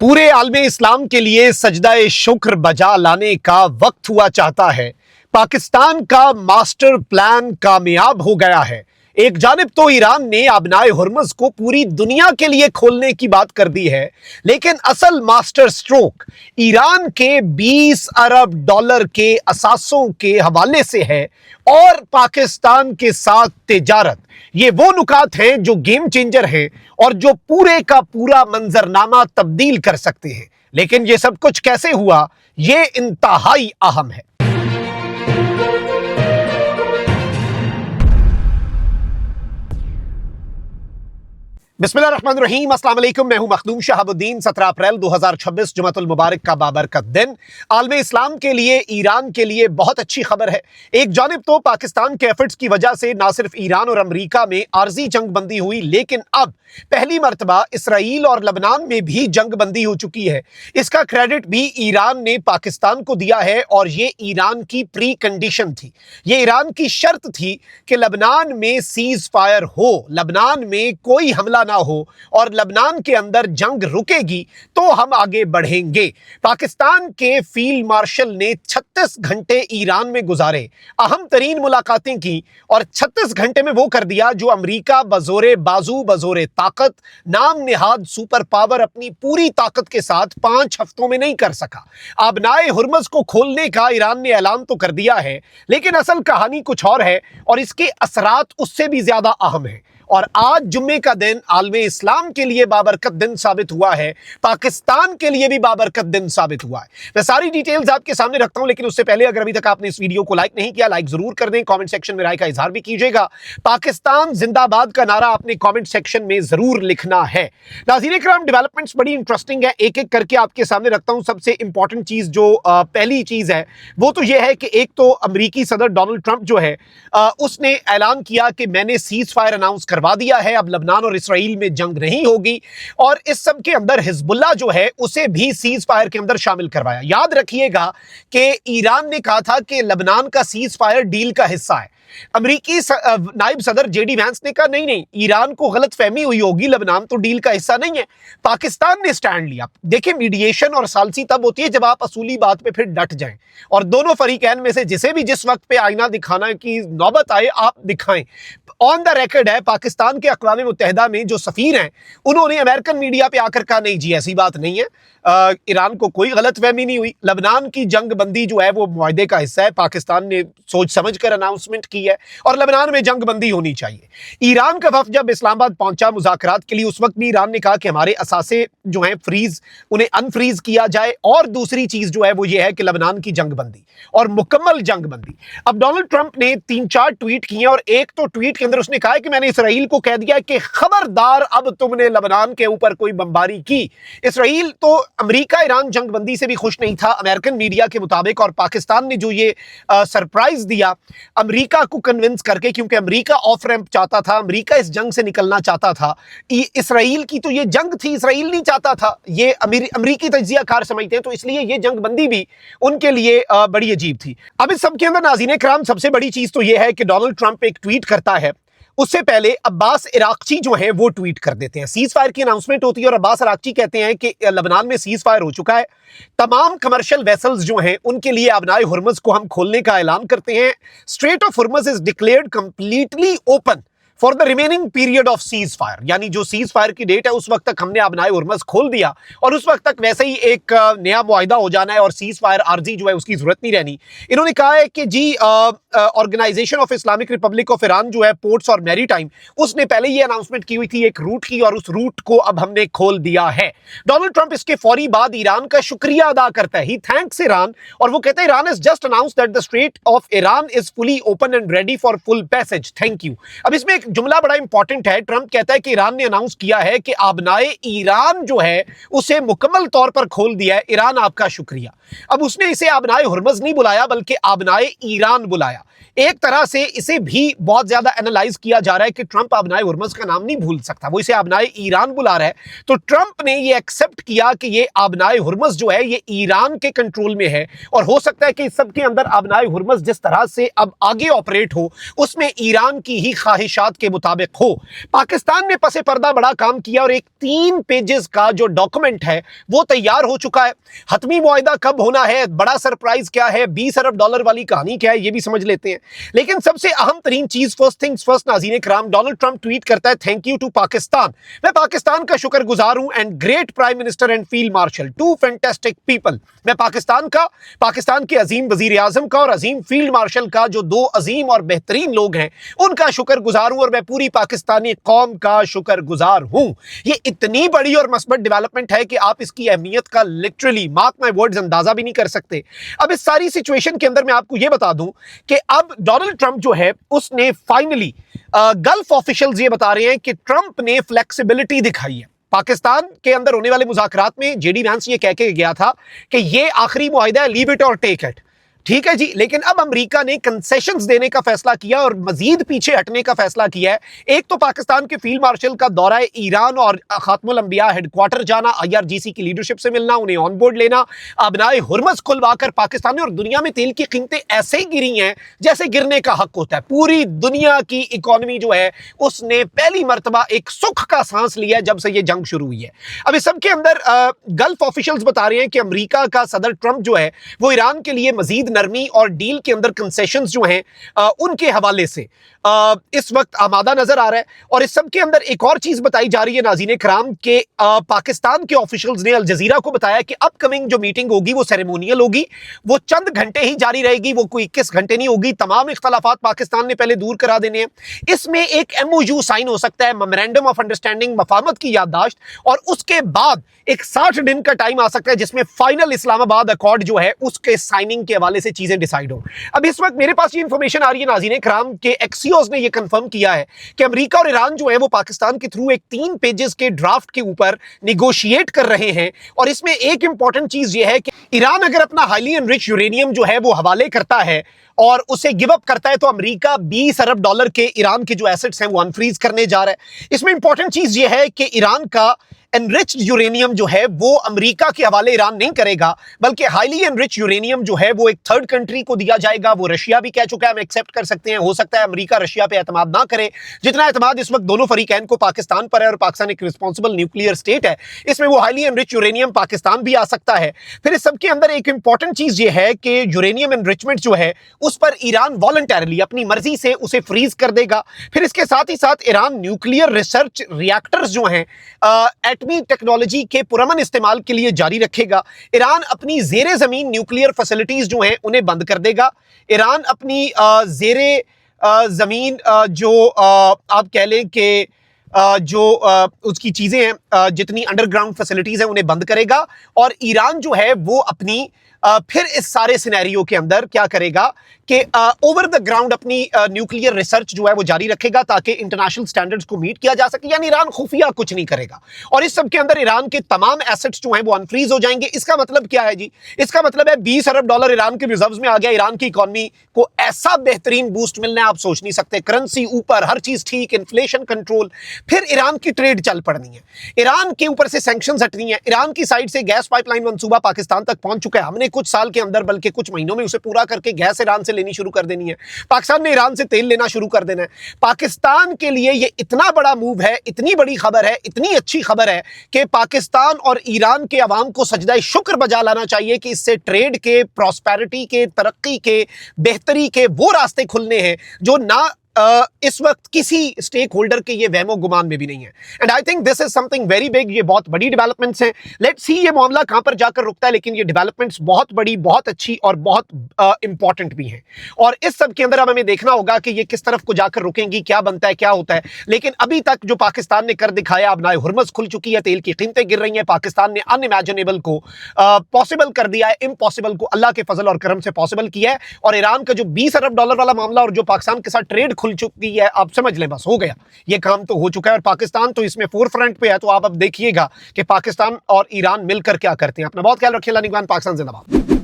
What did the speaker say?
पूरे आलमे इस्लाम के लिए सजदा शुक्र बजा लाने का वक्त हुआ चाहता है। पाकिस्तान का मास्टर प्लान कामयाब हो गया है। एक जानिब तो ईरान ने अबनाए हुर्मुज़ को पूरी दुनिया के लिए खोलने की बात कर दी है, लेकिन असल मास्टर स्ट्रोक ईरान के 20 अरब डॉलर के असासों के हवाले से है और पाकिस्तान के साथ तिजारत। ये वो नुकात हैं जो गेम चेंजर हैं और जो पूरे का पूरा मंजरनामा तब्दील कर सकते हैं। लेकिन ये सब कुछ कैसे हुआ, ये इंतहाई अहम है। बिस्मिल्लाहिर्रहमानिर्रहीम, अस्सलाम वालेकुम। मैं हूं मखदूम शहाबुद्दीन। 17 अप्रैल 2026 जुमअतुल मुबारक का बाबरकत दिन। आलमे इस्लाम के लिए, ईरान के लिए बहुत अच्छी खबर है। एक जानिब तो पाकिस्तान के एफर्ट्स की वजह से ना सिर्फ ईरान और अमरीका में आर्जी जंगबंदी हुई, लेकिन अब पहली मर्तबा इसराइल और लबनान में भी जंगबंदी हो चुकी है। इसका क्रेडिट भी ईरान ने पाकिस्तान को दिया है और ये ईरान की प्री कंडीशन थी, ये ईरान की शर्त थी कि लबनान में सीज फायर हो, लबनान में कोई हमला ना हो और लबनान के अंदर जंग रुकेगी तो हम आगे बढ़ेंगे। पाकिस्तान के फील्ड मार्शल ने 36 घंटे ईरान में गुजारे, अहम तरीन मुलाकातें की और 36 घंटे में वो कर दिया जो अमरीका बजोरे बाजू, बजोरे ताकत, नाम निहाद सुपर पावर अपनी पूरी ताकत के साथ 5 हफ्तों में नहीं कर सका। अबनाए हुर्मुज़ को खोलने का ईरान ने ऐलान तो कर दिया है, लेकिन असल कहानी कुछ और है और इसके असरात उससे भी ज्यादा अहम है। और आज जुम्मे का दिन आलमे इस्लाम के लिए बाबरकत दिन साबित हुआ है, पाकिस्तान के लिए भी बाबरकत दिन साबित हुआ है। मैं सारी डिटेल्स आपके सामने रखता हूं, लेकिन उससे पहले अगर अभी तक आपने इस वीडियो को लाइक नहीं किया, लाइक जरूर कर दें। कमेंट सेक्शन में राय का इजहार भी कीजिएगा। पाकिस्तान जिंदाबाद का नारा आपने कमेंट सेक्शन में जरूर लिखना है। नाज़रीन इकराम, डेवलपमेंट्स बड़ी इंटरेस्टिंग है, एक एक करके आपके सामने रखता हूं। सबसे इंपॉर्टेंट चीज जो पहली चीज है वो तो यह है कि एक तो अमरीकी सदर डोनाल्ड ट्रंप जो है उसने ऐलान किया कि मैंने सीज फायर अनाउंस करवा दिया है, अब लबनान और इसराइल में जंग नहीं होगी। और इस सब के अंदर हिजबुल्लाह जो है उसे भी सीज फायर के अंदर शामिल करवाया। याद रखिएगा कि ईरान ने कहा था कि लबनान का सीज फायर डील का हिस्सा है। अमरीकी नायब सदर जेडी वैंस ने कहा नहीं नहीं, ईरान को गलत फहमी हुई होगी, लबनान तो डील का हिस्सा नहीं है। पाकिस्तान ने स्टैंड लिया। देखिए, मीडिएशन और सालसी तब होती है जब आप असूली बात पे फिर डट जाएं और दोनों फरीकैन में से जिसे भी जिस वक्त पे आईना दिखाना की नौबत आए आप दिखाएं। ऑन द रिकॉर्ड है, पाकिस्तान के अक़वाम मुत्तहिदा में जो सफीर हैं उन्होंने अमेरिकन मीडिया पे आकर कहा नहीं जी ऐसी बात नहीं है, ईरान को कोई गलतफहमी नहीं हुई, लबनान की जंगबंदी जो है वो मुआहदे का हिस्सा है, पाकिस्तान ने सोच समझ कर अनाउंसमेंट की है और लबनान में जंगबंदी होनी चाहिए। ईरान का वफ्द जब इस्लामाबाद पहुंचा मुज़ाकरात के लिए, उस वक्त भी ईरान ने कहा कि हमारे असासे जो हैं फ्रीज, उन्हें अनफ्रीज किया जाए और दूसरी चीज जो है वो ये है कि लबनान की जंगबंदी और मुकम्मल जंगबंदी। अब डोनाल्ड ट्रंप ने 3-4 ट्वीट किए और एक तो ट्वीट के अंदर उसने कहा है कि मैंने इसराइल को कह दिया कि खबरदार अब तुमने लबनान के ऊपर कोई बमबारी की। इसराइल तो अमेरिका ईरान जंगबंदी से भी खुश नहीं था अमेरिकन मीडिया के मुताबिक, और पाकिस्तान ने जो ये सरप्राइज दिया अमेरिका को कन्विंस करके, क्योंकि अमेरिका ऑफ रैंप चाहता था, अमेरिका इस जंग से निकलना चाहता था। इसराइल की तो ये जंग थी, इसराइल नहीं चाहता था, ये अमेरिकी तज्जियाकार समझते हैं, तो इसलिए ये जंगबंदी भी उनके लिए बड़ी अजीब थी। अब इस सब के अंदर नाज़रीन इकराम सबसे बड़ी चीज तो ये है कि डोनाल्ड ट्रंप एक ट्वीट करता है, उससे पहले अब्बास इराक्ची जो है वो ट्वीट कर देते हैं। सीज फायर की अनाउंसमेंट होती है और अब्बास इराक्ची कहते हैं कि लबनान में सीज फायर हो चुका है, तमाम कमर्शियल वेसल्स जो हैं उनके लिए अबनाए हुर्मुज़ को हम खोलने का ऐलान करते हैं। Strait of Hormuz is declared completely open for the remaining period of ceasefire, यानी जो सीज फायर की डेट है उस वक्त तक हमने अबनाए हुर्मुज़ खोल दिया और उस वक्त तक वैसे ही एक नया मुआहिदा हो जाना है और सीज फायर आर्जी जो है उसकी जरूरत नहीं रहनी। इन्होंने कहा है कि जी organisation of Islamic republic of Iran जो है पोर्ट्स और मैरी टाइम, उसने पहले ये अनाउंसमेंट की हुई थी एक रूट की और उस रूट को अब हमने खोल दिया है। डोनाल्ड ट्रंप इसके फौरी बाद ईरान का शुक्रिया अदा करता है, ही थैंक्स ईरान, और वो कहता है Iran is just announced that the straight of Iran is fully open and ready for full passage, thank you. अब इसमें एक जुमला बड़ा इंपॉर्टेंट है। ट्रंप कहता है कि ईरान ने अनाउंस किया है कि अबनाए ईरान जो है उसे मुकम्मल तौर पर खोल दिया है, ईरान आपका शुक्रिया। अब उसने इसे अबनाए हुर्मुज़ नहीं बुलाया बल्कि अबनाए ईरान बुलाया। एक तरह से इसे भी बहुत ज्यादा एनालाइज किया जा रहा है कि ट्रंप आबनाए हुर्मुज़ का नाम नहीं भूल सकता, वो इसे आबनाए ईरान बुला रहा है। तो ट्रंप ने ये एक्सेप्ट किया कि ये आबनाए हुर्मुज़ जो है ये ईरान के कंट्रोल में है, और हो सकता है कि इस सब के अंदर आबनाए हुर्मुज़ जिस तरह से अब आगे ऑपरेट हो उसमें ईरान की ही ख्वाहिशात के मुताबिक हो। पाकिस्तान ने पसे पर्दा बड़ा काम किया और एक 3 पेजेस का जो डॉक्यूमेंट है वो तैयार हो चुका है। हतमी मुआहिदा कब होना है, बड़ा सरप्राइज क्या है, $20 अरब वाली कहानी क्या है, ये भी समझ लेते हैं। लेकिन सबसे अहम तरीन चीज, फर्स्ट थिंग्स फर्स्ट नाज़रीन कराम, डोनाल्ड ट्रंप ट्वीट करता है, थैंक यू टू पाकिस्तान, मैं पाकिस्तान का शुक्रगुजार हूं, and great prime minister and field marshal, to fantastic people. मैं पाकिस्तान का, पाकिस्तान के अजीम वजीर आजम का और अजीम फील्ड मार्शल का, जो 2 अजीम और बेहतरीन लोग हैं, उनका शुक्रगुजार हूं और मैं पूरी पाकिस्तानी कौम का शुक्रगुजार हूं। ये इतनी बड़ी और मस्बत डेवलपमेंट है कि आप इसकी अहमियत का लिटरली मार्क माय वर्ड्स अंदाजा भी नहीं कर सकते। अब इस सारी सिचुएशन के अंदर मैं आपको यह बता दूं कि अब डोनाल्ड ट्रंप जो है उसने फाइनली, गल्फ ऑफिशियल्स ये बता रहे हैं कि ट्रंप ने फ्लेक्सिबिलिटी दिखाई है। पाकिस्तान के अंदर होने वाले मुज़ाकरात में जेडी वैंस ये कह के गया था कि ये आखिरी मुआहिदा है, लीव इट और टेक इट, ठीक है जी। लेकिन अब अमेरिका ने कंसेशंस देने का फैसला किया और मजीद पीछे हटने का फैसला किया है। एक तो पाकिस्तान के फील्ड मार्शल का दौरा है ईरान और खातमुल अंबिया हेडक्वार्टर जाना, IRGC की लीडरशिप से मिलना, उन्हें ऑन बोर्ड लेना, आबनाए हुर्मुज़ खुलवाकर पाकिस्तान में। और दुनिया में तेल की कीमतें ऐसे ही गिरी हैं जैसे गिरने का हक होता है। पूरी दुनिया की इकोनॉमी जो है उसने पहली मर्तबा एक सुख का सांस लिया है जब से ये जंग शुरू हुई है। अब इस सबके अंदर गल्फ ऑफिशियल्स बता रहे हैं कि अमेरिका का सदर ट्रंप जो है वो ईरान के लिए मजीद नरमी और डील के अंदर कंसेशंस जो हैं उनके हवाले से इस वक्त आमादा नजर आ रहा है। और इस सब के अंदर एक और चीज बताई जा रही है नाज़रीन कराम के पाकिस्तान के ऑफिशियल्स ने अल जजीरा को बताया कि अपकमिंग जो मीटिंग होगी वो सेरेमोनियल होगी, वो चंद घंटे ही जारी रहेगी, वो कोई 21 घंटे नहीं होगी। तमाम इख्तलाफात पाकिस्तान ने पहले दूर करा देने हैं। इसमें एक MOU साइन हो सकता है, मेमोरेंडम ऑफ अंडरस्टैंडिंग, मफाहमत की याददाश्त, और उसके बाद एक 60 दिन का टाइम आ सकता है जिसमें फाइनल इस्लामाबाद अकॉर्ड जो है उसके साइनिंग के हवाले से चीजें डिसाइड हो। अब इस वक्त मेरे पास ये इंफॉर्मेशन आ रही है नाज़रीन कराम के एक्सियोस ने यह कंफर्म किया है कि अमेरिका और ईरान जो है वो पाकिस्तान के थ्रू एक 3 पेजेस के ड्राफ्ट के ऊपर निगोशिएट कर रहे हैं। और इसमें एक इंपॉर्टेंट चीज यह है कि ईरान अगर अपना हाईली एनरिच यूरेनियम जो है वो हवाले करता है और उसे गिव अप करता है तो अमेरिका $20 अरब के ईरान के जो एसेट्स हैं वो अनफ्रीज करने जा रहा है। इसमें इंपॉर्टेंट चीज यह है कि ईरान का एनरिच्ड यूरेनियम जो है वो अमेरिका के हवाले ईरान नहीं करेगा, बल्कि हाईली एनरिच यूरेनियम जो है वो एक थर्ड कंट्री को दिया जाएगा। वो रशिया भी कह चुका है हम एक्सेप्ट कर सकते हैं। हो सकता है अमेरिका रशिया पे एतमाद ना करे जितना एतमाद इस वक्त दोनों फरीकैन को पाकिस्तान पर है, और पाकिस्तान एक रिस्पॉन्सिबल न्यूक्लियर स्टेट है, इसमें वो हाईली एनरिच यूरेनियम पाकिस्तान भी आ सकता है। फिर इस सबके अंदर एक इंपॉर्टेंट चीज ये है कि यूरेनियम एनरिचमेंट जो है उस पर ईरान वॉलंटरली अपनी मर्जी से उसे फ्रीज कर देगा। फिर इसके साथ ही साथ ईरान न्यूक्लियर रिसर्च रिएक्टर्स जो हैं एटमी टेक्नोलॉजी के पुरअमन इस्तेमाल के लिए जारी रखेगा। ईरान अपनी जेरे जमीन न्यूक्लियर फैसिलिटीज जो हैं उन्हें बंद कर देगा। ईरान अपनी जेरे जमीन जो आप कह लें कि जो उसकी चीजें हैं जितनी अंडरग्राउंड फैसिलिटीज हैं उन्हें बंद करेगा। और ईरान जो है वो अपनी फिर इस सारे सिनेरियो के अंदर क्या करेगा कि ओवर द ग्राउंड अपनी न्यूक्लियर रिसर्च जो है वो जारी रखेगा ताकि इंटरनेशनल स्टैंडर्ड्स को मीट किया जा सके। यानी ईरान खुफिया कुछ नहीं करेगा। और इस सब के अंदर ईरान के तमाम एसेट्स जो हैं वो अनफ्रीज हो जाएंगे। इसका मतलब क्या है जी? इसका मतलब है $20 अरब ईरान के रिजर्व्स में आ गया। ईरान की इकोनॉमी को ऐसा बेहतरीन बूस्ट मिलना है आप सोच नहीं सकते। करेंसी ऊपर, हर चीज ठीक, इन्फ्लेशन कंट्रोल। फिर ईरान की ट्रेड चल पड़नी है, ईरान के ऊपर से सैंक्शंस हटनी है। ईरान की साइड से गैस पाइपलाइन मंसूबा पाकिस्तान तक पहुंच चुका है। हमने कुछ साल के अंदर बल्कि कुछ महीनों में उसे पूरा करके गैस ईरान से लेनी शुरू कर देनी है। पाकिस्तान ने ईरान से तेल लेना शुरू कर देना है। पाकिस्तान के लिए यह इतना बड़ा मूव है, इतनी बड़ी खबर है, इतनी अच्छी खबर है कि पाकिस्तान और ईरान के अवाम को सजदाए शुक्र बजा लाना चाहिए कि इससे ट्रेड के, प्रॉस्पेरिटी के, तरक्की के, बेहतरी के वो रास्ते खुलने हैं जो ना इस वक्त किसी स्टेक होल्डर के ये वहमो गुमान में भी नहीं है। And I think this is something very big. ये बहुत बड़ी डेवलपमेंट्स हैं। लेट्स सी ये मामला कहां पर जाकर रुकता है, लेकिन ये डेवलपमेंट्स बहुत बड़ी, बहुत अच्छी और बहुत इंपॉर्टेंट भी हैं। और इस सब के अंदर अब हमें देखना होगा कि ये किस तरफ को जाकर रुकेंगी, क्या बनता है, क्या होता है। लेकिन अभी तक जो पाकिस्तान ने कर दिखाया, अब नाए हुर्मुज़ खुल चुकी है, तेल की कीमतें गिर रही हैं। पाकिस्तान ने अनइमेजिनेबल को पॉसिबल कर दिया है, इम्पॉसिबल को अल्लाह के फजल और करम से पॉसिबल किया है। और ईरान का जो $20 अरब वाला मामला और जो पाकिस्तान के साथ ट्रेड खुल चुकी है, आप समझ लें बस हो गया, ये काम तो हो चुका है। और पाकिस्तान तो इसमें फोर फ्रंट पे है। तो आप अब देखिएगा कि पाकिस्तान और ईरान मिलकर क्या करते हैं। अपना बहुत ख्याल रखिए। अल्लाह निगरान। पाकिस्तान जिंदाबाद।